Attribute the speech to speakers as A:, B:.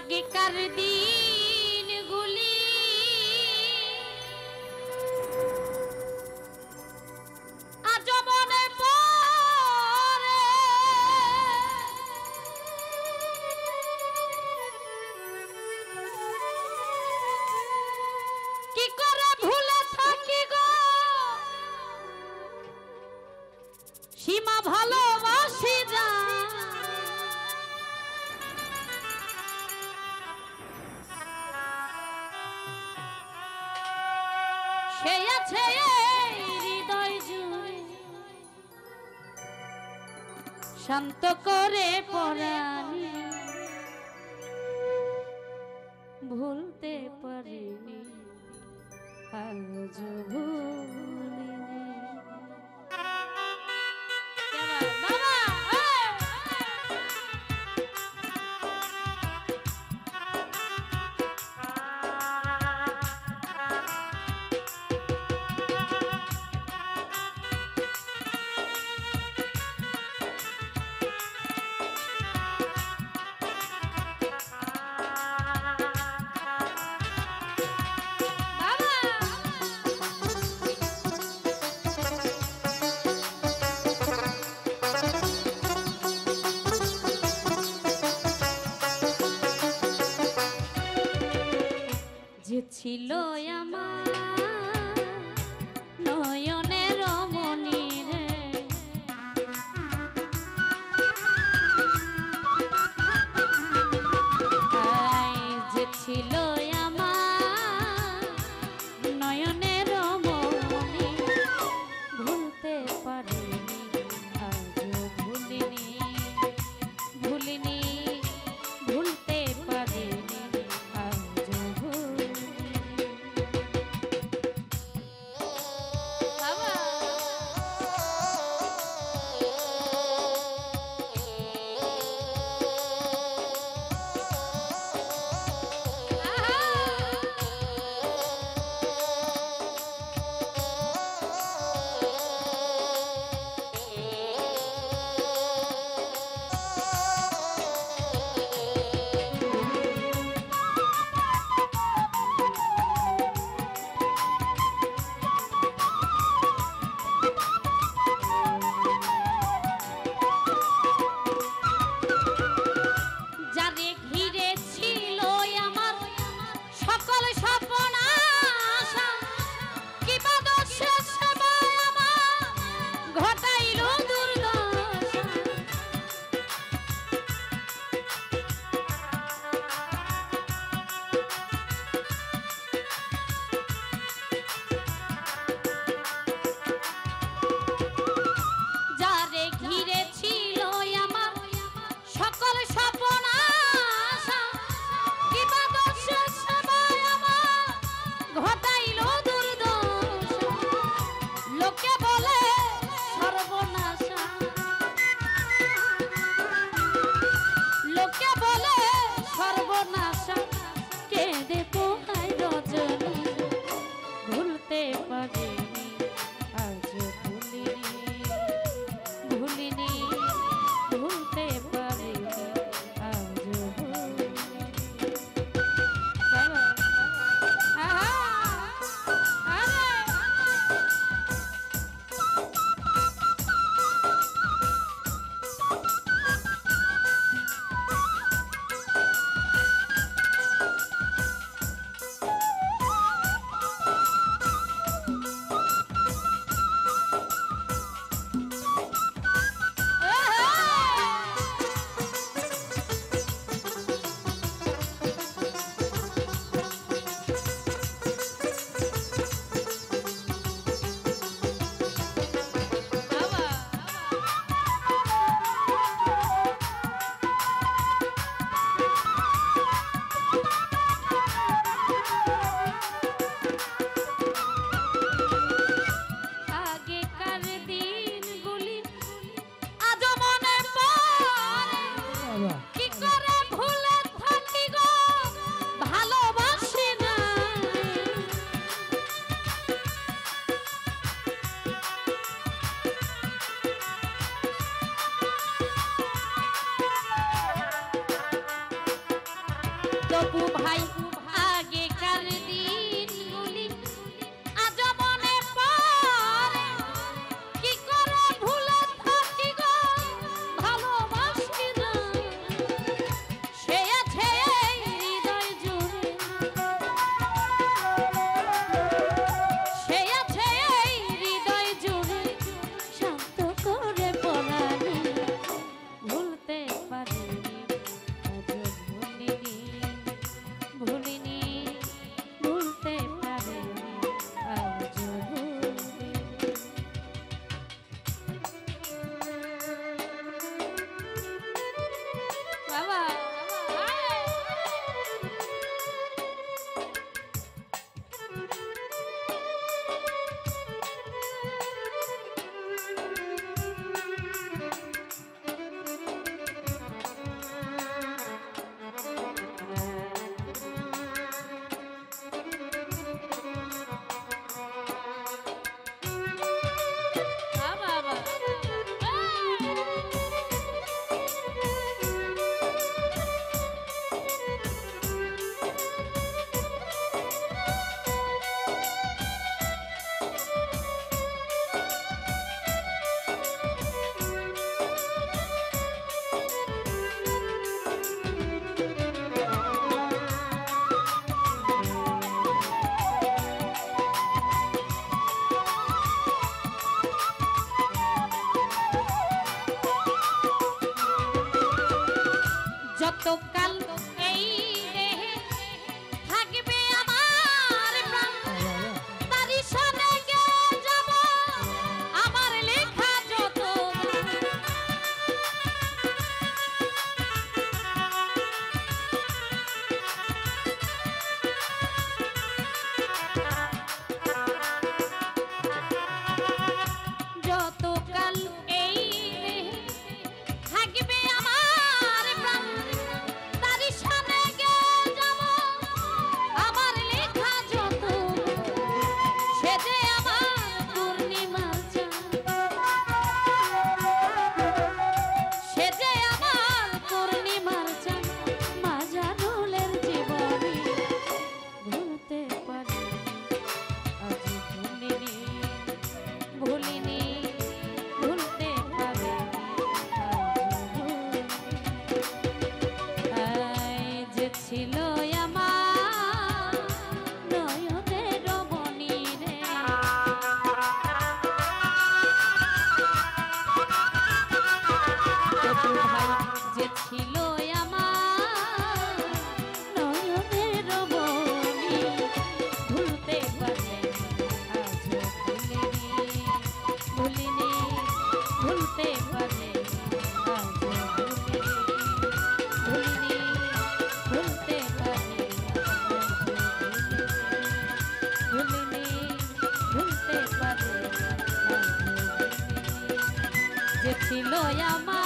A: আগেকার দিনগুলি আজ মনে পড়ে, কি করে ভুলে থাকি গো সীমা ভালোবাসি যা। সে আছে হৃদয় জুড়ে শান্ত করে পরাণী, ভুলতে পারিনি আজ ভুলিনি। যে ছিল আমার নয়নের মনি রে, যে ছিল আমার নয়নের মনি, ভুলতে পারিনি আজও ভুলিনি, ভুলিনি ভুলতে পারিনি আজও ভুলিনি। যতকাল এই দেহে থাকবে আমার প্রাণ তারি সনে গিয়ে যাব আমার লেখা যত যতকাল এই দেহে থাকবে আমার প্রাণ তারি সনে গিয়ে যাব আমার লেখা যত সে যে আমার পূর্ণিমার চাঁদ সে যে আমার পূর্ণিমার চাঁদ মাজানুলের জীবনী ভুলতে পারি আজ ভুলিনি ভুলিনি ভুলতে পারি যে ছিল আমার নয়নের মনি রে যে ছিল আমার নয়নের মনি ভুলতে পারলে আজ ভুলিনি ভুলিনি ভুলতে পারলে আজ ভুলিনি ভুলতে পারলে ভুলিনি ভুলতে পারলে যে ছিল আমার